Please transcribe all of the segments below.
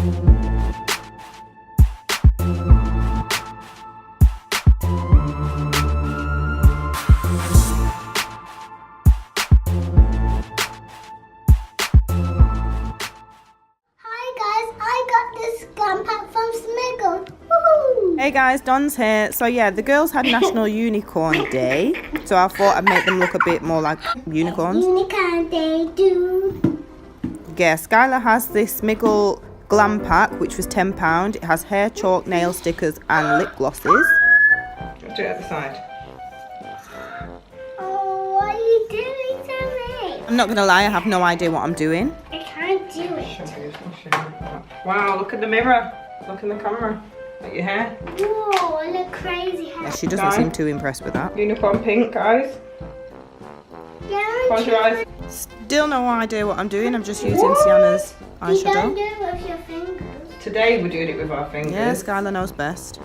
Hey guys, Don's here. So yeah, the girls had National Unicorn Day, so I thought I'd make them look a bit more like unicorns. Unicorn Day, do. Yeah, Skylar has this Smiggle glam pack, which was £10. It has hair, chalk, nail stickers and lip glosses. Do it at the side. Oh, what are you doing to me? I'm not gonna lie, I have no idea what I'm doing. I can't do it. Wow, look at the mirror. Look in the camera. At your hair. Whoa, I look crazy. Yeah, she doesn't seem too impressed with that. Unicorn pink, guys. Close your eyes. Still no idea what I'm doing. I'm just using Sienna's You don't eyeshadow. do it with your fingers. Today we're doing it with our fingers. Yeah, Skylar knows best.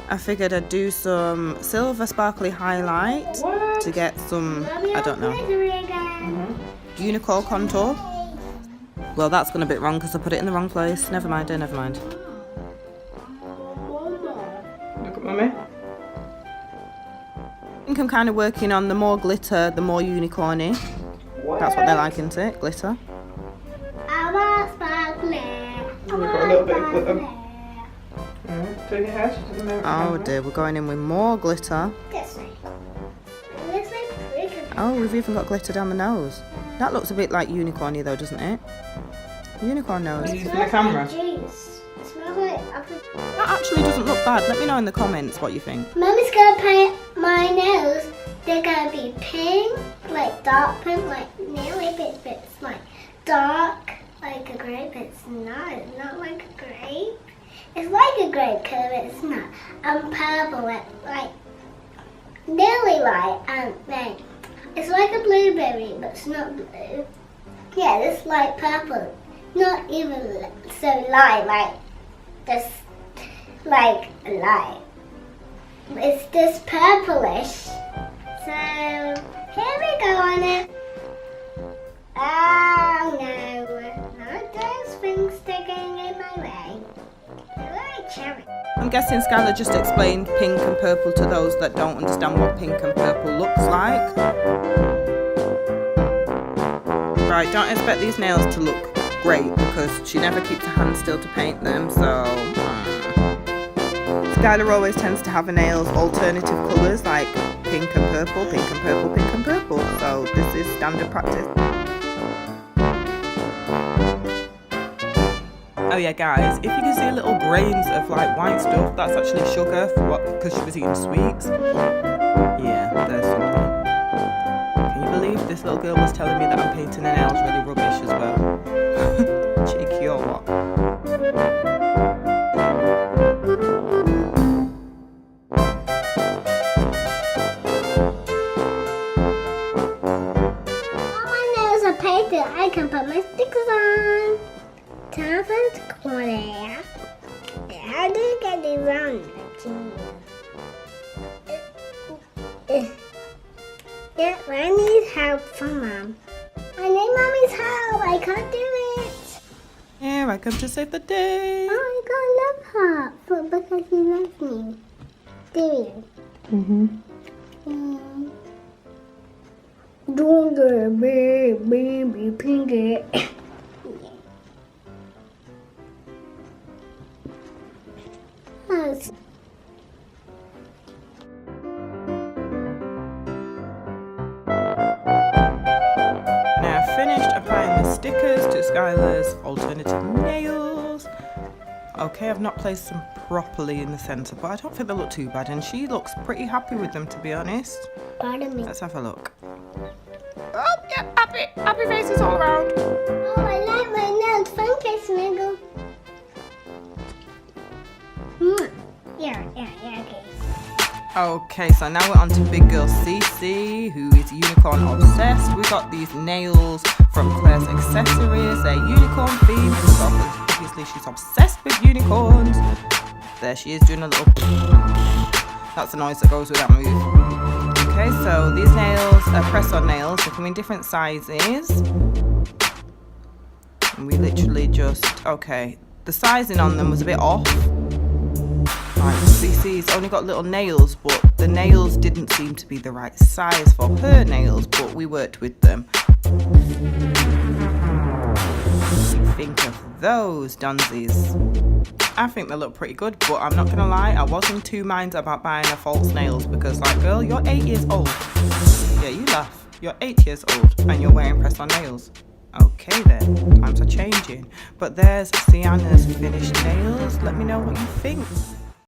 I figured I'd do some silver sparkly highlight What? to get some, I don't know, Glittery again. unicorn contour. Well, that's gone a bit wrong because I put it in the wrong place. Never mind, never mind. Look at mummy. I think I'm kind of working on the more glitter, the more unicorny. That's what they like, isn't it? Glitter. I want sparkly. We've got a little bit of glitter. Do your hair. Oh dear, we're going in with more glitter. This way. It looks like prickly. Oh, we've even got glitter down the nose. That looks a bit like unicorny though, doesn't it? Unicorn nose. Using the camera. Juice. It smells like apple. That actually doesn't look bad. Let me know in the comments what you think. Mummy's gonna paint my nails. They're gonna be pink, like dark pink, like nearly bits like dark, like a grape. It's not like a grape. It's like a grape colour, it's not. And purple, like nearly light, and then it's like a blueberry, but it's not blue. Yeah, it's like purple, not even so light, like just like a light. It's just purplish. So here we go on it. Oh no, not those things sticking in my way. They're like cherry. I'm guessing Skylar just explained pink and purple to those that don't understand what pink and purple looks like. Right, don't expect these nails to look great because she never keeps her hand still to paint them, so Skylar always tends to have her nails alternative colours like pink and purple, pink and purple, pink and purple, so this is standard practice. Oh yeah guys, if you can see little grains of like white stuff, that's actually sugar for what, because she was eating sweets. Yeah, there's something. Can you believe this little girl was telling me that I'm painting her nails really rubbish as well? Cheeky or what? All my nails are painted. I can put my stickers on. Thousand corner. How do you get it round? Yeah, I need help from Mom. I need Mommy's help. I can't do it. Here I come to save the day. Oh, I got love heart because you love me. Do you? Mm. Don't get baby pinky. Yes. Now I've finished applying the stickers to Skylar's alternative nails. Okay, I've not placed them properly in the centre, but I don't think they look too bad, and she looks pretty happy with them, to be honest. Pardon me. Let's have a look. Oh, yeah, happy faces all around. Oh, I like my nails. Thank you, Smiggle. Yeah, okay. Okay, so now we're on to big girl SiSi, who is unicorn obsessed. We got these nails from Claire's Accessories. They're unicorn themed because obviously she's obsessed with unicorns. There she is doing a little... That's the noise that goes with that move. Okay, so these nails are press-on nails. They come in different sizes. And we literally just, okay, the sizing on them was a bit off. Like, SiSi's only got little nails, but the nails didn't seem to be the right size for her nails, but we worked with them. What do you think of those dunsies? I think they look pretty good, but I'm not gonna lie, I was in two minds about buying her false nails because, like, girl, you're 8 years old. Yeah, you laugh. You're 8 years old and you're wearing press-on nails. Okay then, times are changing. But there's Sienna's finished nails. Let me know what you think.